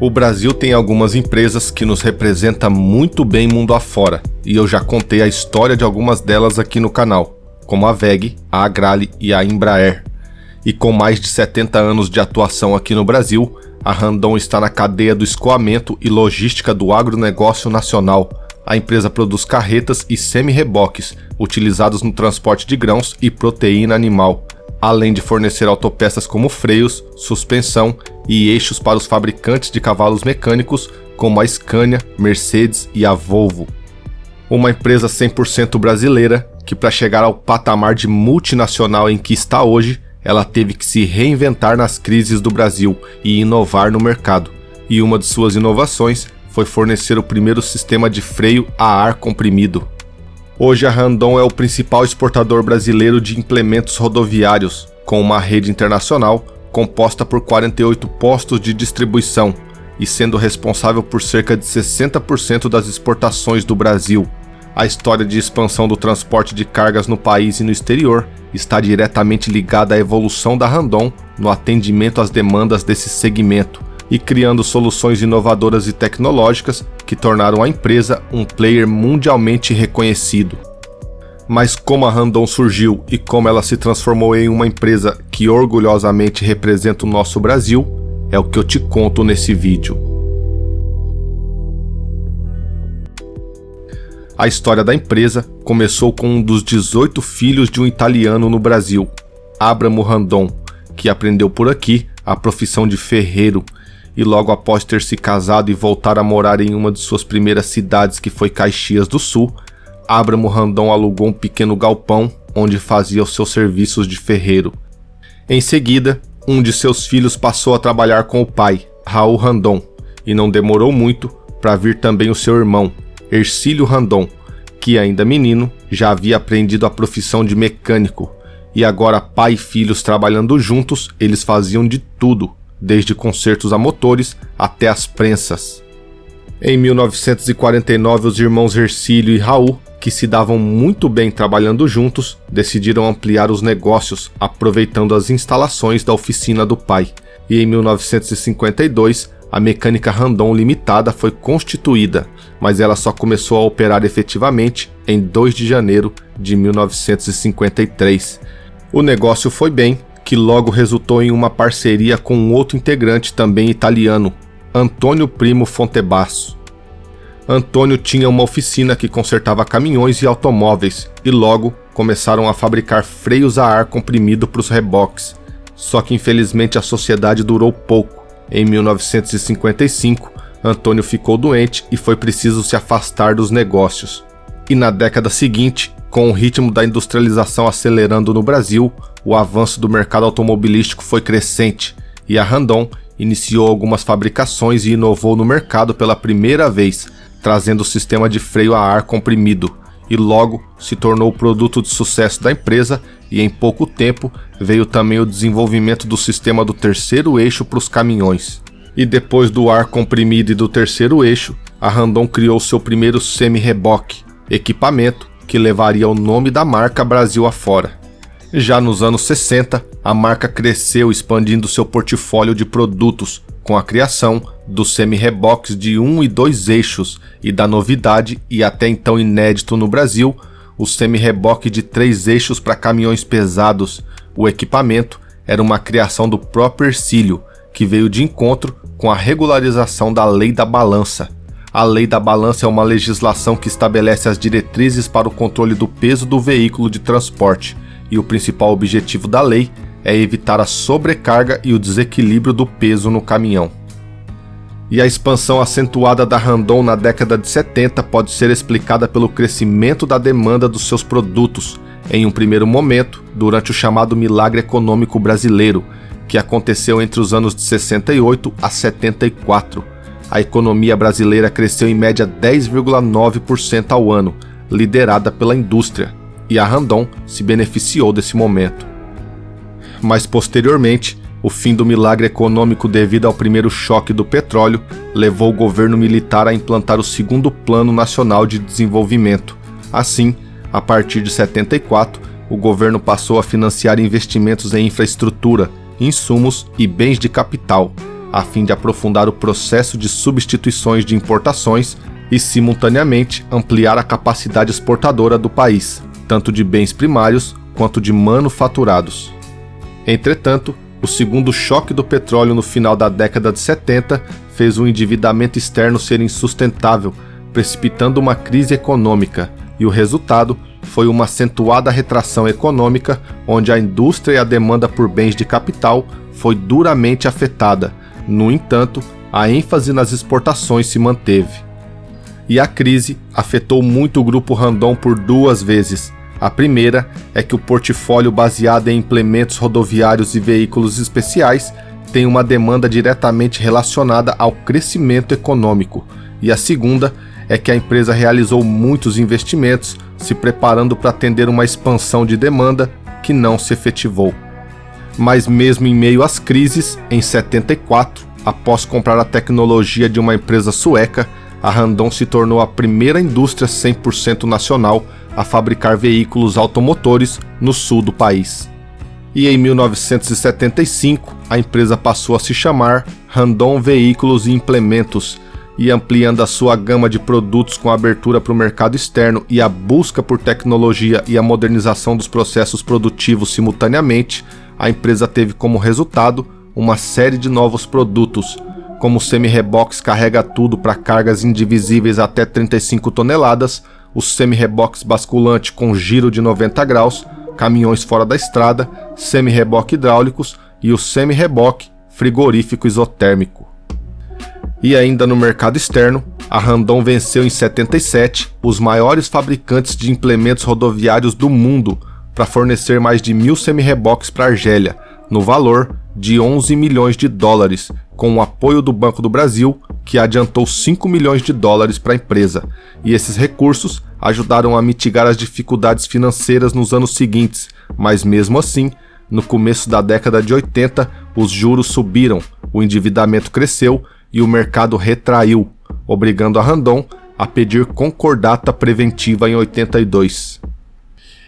O Brasil tem algumas empresas que nos representam muito bem mundo afora, e eu já contei a história de algumas delas aqui no canal, como a WEG, a Agrale e a Embraer. E com mais de 70 anos de atuação aqui no Brasil, a Randon está na cadeia do escoamento e logística do agronegócio nacional. A empresa produz carretas e semi-reboques, utilizados no transporte de grãos e proteína animal, além de fornecer autopeças como freios, suspensão e eixos para os fabricantes de cavalos mecânicos como a Scania, Mercedes e a Volvo. Uma empresa 100% brasileira que, para chegar ao patamar de multinacional em que está hoje, ela teve que se reinventar nas crises do Brasil e inovar no mercado. E uma de suas inovações foi fornecer o primeiro sistema de freio a ar comprimido. Hoje a Randon é o principal exportador brasileiro de implementos rodoviários, com uma rede internacional composta por 48 postos de distribuição e sendo responsável por cerca de 60% das exportações do Brasil. A história de expansão do transporte de cargas no país e no exterior está diretamente ligada à evolução da Randon no atendimento às demandas desse segmento e criando soluções inovadoras e tecnológicas que tornaram a empresa um player mundialmente reconhecido. Mas como a Randon surgiu e como ela se transformou em uma empresa que orgulhosamente representa o nosso Brasil, é o que eu te conto nesse vídeo. A história da empresa começou com um dos 18 filhos de um italiano no Brasil, Abramo Randon, que aprendeu por aqui a profissão de ferreiro e logo após ter se casado e voltar a morar em uma de suas primeiras cidades, que foi Caxias do Sul, Abramo Randon alugou um pequeno galpão onde fazia os seus serviços de ferreiro. Em seguida, um de seus filhos passou a trabalhar com o pai, Raul Randon, e não demorou muito para vir também o seu irmão, Hercílio Randon, que ainda menino já havia aprendido a profissão de mecânico, e agora pai e filhos trabalhando juntos, eles faziam de tudo, desde consertos a motores até as prensas. Em 1949, os irmãos Hercílio e Raul, que se davam muito bem trabalhando juntos, decidiram ampliar os negócios, aproveitando as instalações da oficina do pai. E em 1952, a Mecânica Randon Limitada foi constituída, mas ela só começou a operar efetivamente em 2 de janeiro de 1953. O negócio foi bem, que logo resultou em uma parceria com um outro integrante também italiano, Antônio Primo Fontebasso. Antônio tinha uma oficina que consertava caminhões e automóveis e logo começaram a fabricar freios a ar comprimido para os reboques. Só que infelizmente a sociedade durou pouco. Em 1955, Antônio ficou doente e foi preciso se afastar dos negócios. E na década seguinte, com o ritmo da industrialização acelerando no Brasil, o avanço do mercado automobilístico foi crescente e a Randon iniciou algumas fabricações e inovou no mercado pela primeira vez, trazendo o sistema de freio a ar comprimido, e logo se tornou o produto de sucesso da empresa, e em pouco tempo veio também o desenvolvimento do sistema do terceiro eixo para os caminhões. E depois do ar comprimido e do terceiro eixo, a Randon criou seu primeiro semi-reboque, equipamento que levaria o nome da marca Brasil afora. Já nos anos 60, a marca cresceu expandindo seu portfólio de produtos, com a criação dos semi-reboques de 1 e 2 eixos e da novidade e até então inédito no Brasil, o semi-reboque de 3 eixos para caminhões pesados. O equipamento era uma criação do próprio Hercílio, que veio de encontro com a regularização da Lei da Balança. A Lei da Balança é uma legislação que estabelece as diretrizes para o controle do peso do veículo de transporte, e o principal objetivo da lei é evitar a sobrecarga e o desequilíbrio do peso no caminhão. E a expansão acentuada da Randon na década de 70 pode ser explicada pelo crescimento da demanda dos seus produtos, em um primeiro momento, durante o chamado Milagre Econômico Brasileiro, que aconteceu entre os anos de 68 a 74. A economia brasileira cresceu em média 10,9% ao ano, liderada pela indústria, e a Randon se beneficiou desse momento. Mas posteriormente, o fim do milagre econômico devido ao primeiro choque do petróleo levou o governo militar a implantar o segundo Plano Nacional de Desenvolvimento. Assim, a partir de 74, o governo passou a financiar investimentos em infraestrutura, insumos e bens de capital, a fim de aprofundar o processo de substituições de importações e, simultaneamente, ampliar a capacidade exportadora do país, tanto de bens primários quanto de manufaturados. Entretanto, o segundo choque do petróleo no final da década de 70 fez o endividamento externo ser insustentável, precipitando uma crise econômica, e o resultado foi uma acentuada retração econômica, onde a indústria e a demanda por bens de capital foi duramente afetada. No entanto, a ênfase nas exportações se manteve. E a crise afetou muito o Grupo Randon por duas vezes. A primeira é que o portfólio baseado em implementos rodoviários e veículos especiais tem uma demanda diretamente relacionada ao crescimento econômico. E a segunda é que a empresa realizou muitos investimentos, se preparando para atender uma expansão de demanda que não se efetivou. Mas mesmo em meio às crises, em 74, após comprar a tecnologia de uma empresa sueca, a Randon se tornou a primeira indústria 100% nacional a fabricar veículos automotores no sul do país. E em 1975, a empresa passou a se chamar Randon Veículos e Implementos, e ampliando a sua gama de produtos com a abertura para o mercado externo e a busca por tecnologia e a modernização dos processos produtivos simultaneamente, a empresa teve como resultado uma série de novos produtos, como o semi-rebox carrega tudo para cargas indivisíveis até 35 toneladas, o semi-reboque basculante com giro de 90 graus, caminhões fora da estrada, semi-reboque hidráulicos e o semi-reboque frigorífico isotérmico. E ainda no mercado externo, a Randon venceu em 77 os maiores fabricantes de implementos rodoviários do mundo para fornecer mais de 1.000 semi-reboques para a Argélia, no valor de 11 milhões de dólares, com o apoio do Banco do Brasil, que adiantou 5 milhões de dólares para a empresa, e esses recursos ajudaram a mitigar as dificuldades financeiras nos anos seguintes, mas mesmo assim, no começo da década de 80, os juros subiram, o endividamento cresceu e o mercado retraiu, obrigando a Randon a pedir concordata preventiva em 82.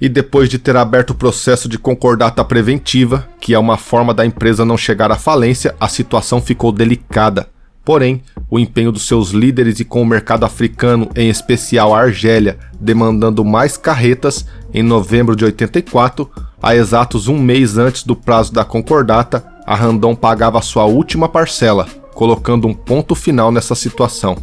E depois de ter aberto o processo de concordata preventiva, que é uma forma da empresa não chegar à falência, a situação ficou delicada. Porém, o empenho dos seus líderes e com o mercado africano, em especial a Argélia, demandando mais carretas, em novembro de 84, a exatos um mês antes do prazo da concordata, a Randon pagava a sua última parcela, colocando um ponto final nessa situação.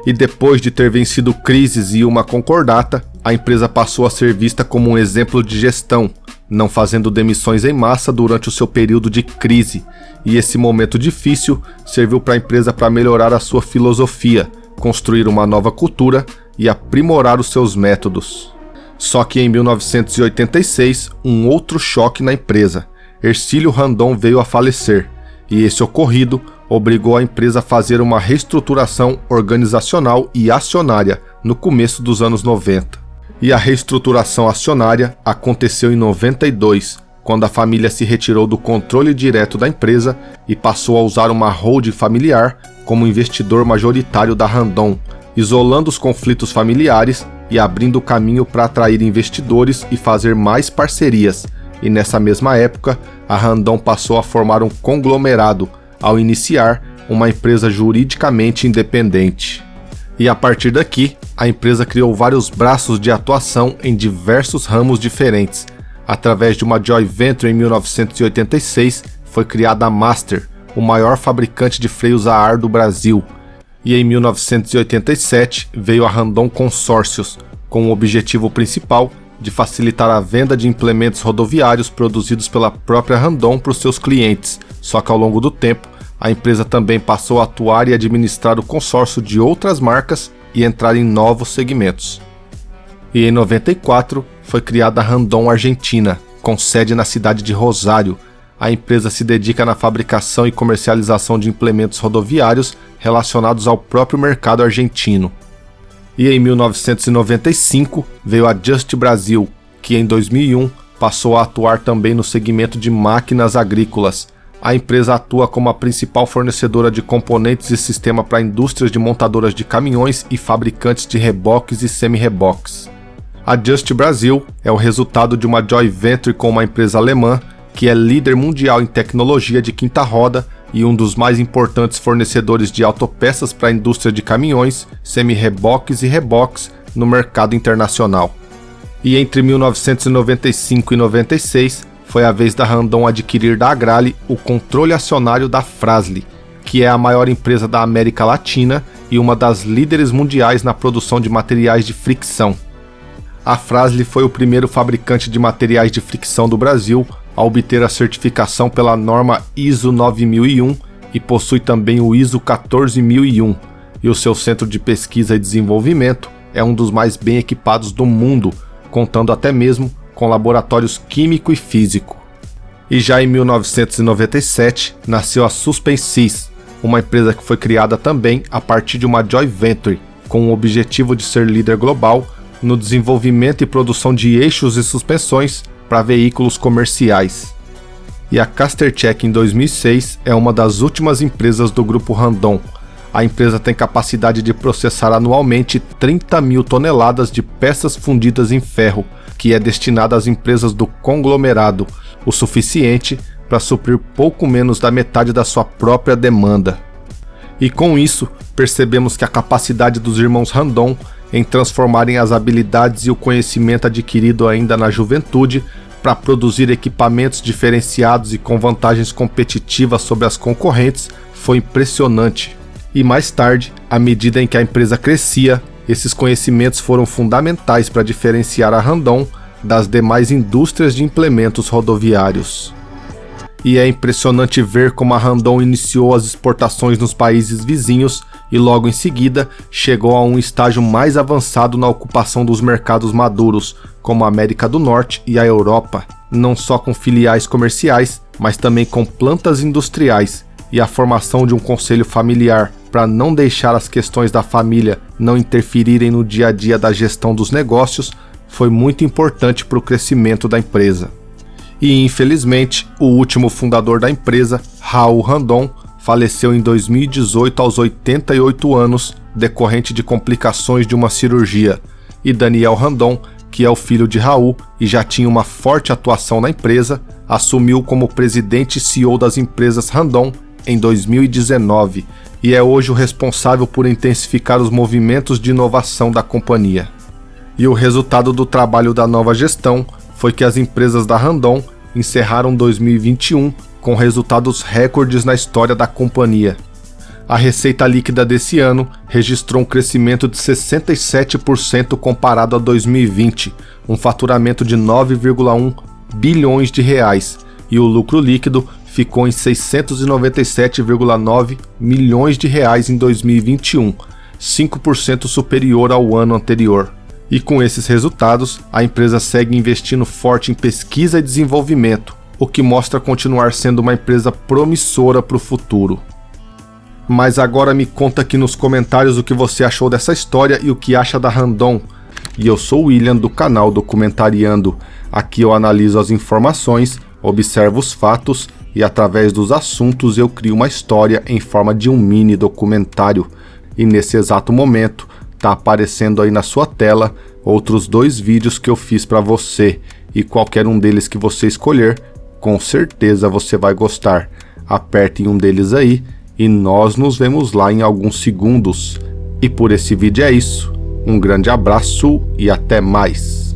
E depois de ter vencido crises e uma concordata, a empresa passou a ser vista como um exemplo de gestão, não fazendo demissões em massa durante o seu período de crise, e esse momento difícil serviu para a empresa para melhorar a sua filosofia, construir uma nova cultura e aprimorar os seus métodos. Só que em 1986, um outro choque na empresa. Hercílio Randon veio a falecer, e esse ocorrido obrigou a empresa a fazer uma reestruturação organizacional e acionária no começo dos anos 90. E a reestruturação acionária aconteceu em 92, quando a família se retirou do controle direto da empresa e passou a usar uma holding familiar como investidor majoritário da Randon, isolando os conflitos familiares e abrindo caminho para atrair investidores e fazer mais parcerias. E nessa mesma época, a Randon passou a formar um conglomerado, ao iniciar uma empresa juridicamente independente. E a partir daqui, a empresa criou vários braços de atuação em diversos ramos diferentes. Através de uma joint venture em 1986, foi criada a Master, o maior fabricante de freios a ar do Brasil. E em 1987 veio a Randon Consórcios, com o objetivo principal de facilitar a venda de implementos rodoviários produzidos pela própria Randon para os seus clientes, só que ao longo do tempo, a empresa também passou a atuar e administrar o consórcio de outras marcas e entrar em novos segmentos. E em 94 foi criada a Randon Argentina, com sede na cidade de Rosário. A empresa se dedica na fabricação e comercialização de implementos rodoviários relacionados ao próprio mercado argentino. E em 1995 veio a Just Brasil, que em 2001 passou a atuar também no segmento de máquinas agrícolas. A empresa atua como a principal fornecedora de componentes e sistema para indústrias de montadoras de caminhões e fabricantes de reboques e semi-reboques. A Just Brasil é o resultado de uma joint venture com uma empresa alemã que é líder mundial em tecnologia de quinta roda e um dos mais importantes fornecedores de autopeças para a indústria de caminhões, semi-reboques e reboques no mercado internacional. E entre 1995 e 96, foi a vez da Randon adquirir da Agrale o controle acionário da Fras-le, que é a maior empresa da América Latina e uma das líderes mundiais na produção de materiais de fricção. A Fras-le foi o primeiro fabricante de materiais de fricção do Brasil a obter a certificação pela norma ISO 9001 e possui também o ISO 14001, e o seu centro de pesquisa e desenvolvimento é um dos mais bem equipados do mundo, contando até mesmo com laboratórios químico e físico. E já em 1997 nasceu a Suspensys, uma empresa que foi criada também a partir de uma joint venture, com o objetivo de ser líder global no desenvolvimento e produção de eixos e suspensões para veículos comerciais. E a Castertech em 2006 é uma das últimas empresas do grupo Randon. A empresa tem capacidade de processar anualmente 30 mil toneladas de peças fundidas em ferro, que é destinada às empresas do conglomerado, o suficiente para suprir pouco menos da metade da sua própria demanda. E com isso, percebemos que a capacidade dos irmãos Randon em transformarem as habilidades e o conhecimento adquirido ainda na juventude para produzir equipamentos diferenciados e com vantagens competitivas sobre as concorrentes foi impressionante. E mais tarde, à medida em que a empresa crescia, esses conhecimentos foram fundamentais para diferenciar a Randon das demais indústrias de implementos rodoviários. E é impressionante ver como a Randon iniciou as exportações nos países vizinhos e logo em seguida chegou a um estágio mais avançado na ocupação dos mercados maduros, como a América do Norte e a Europa, não só com filiais comerciais, mas também com plantas industriais, e a formação de um conselho familiar para não deixar as questões da família não interferirem no dia a dia da gestão dos negócios foi muito importante para o crescimento da empresa. E infelizmente, o último fundador da empresa, Raul Randon, faleceu em 2018 aos 88 anos, decorrente de complicações de uma cirurgia, e Daniel Randon, que é o filho de Raul e já tinha uma forte atuação na empresa, assumiu como presidente e CEO das empresas Randon em 2019 e é hoje o responsável por intensificar os movimentos de inovação da companhia. E o resultado do trabalho da nova gestão foi que as empresas da Randon encerraram 2021 com resultados recordes na história da companhia. A receita líquida desse ano registrou um crescimento de 67% comparado a 2020, um faturamento de 9,1 bilhões de reais, e o lucro líquido ficou em 697,9 milhões de reais em 2021, 5% superior ao ano anterior. E com esses resultados, a empresa segue investindo forte em pesquisa e desenvolvimento, o que mostra continuar sendo uma empresa promissora para o futuro. Mas agora me conta aqui nos comentários o que você achou dessa história e o que acha da Randon. E eu sou o William do canal Documentariando. Aqui eu analiso as informações, observo os fatos e através dos assuntos eu crio uma história em forma de um mini documentário. E nesse exato momento tá aparecendo aí na sua tela outros 2 vídeos que eu fiz para você, e qualquer um deles que você escolher, com certeza você vai gostar. Aperte em um deles aí e nós nos vemos lá em alguns segundos. E por esse vídeo é isso. Um grande abraço e até mais.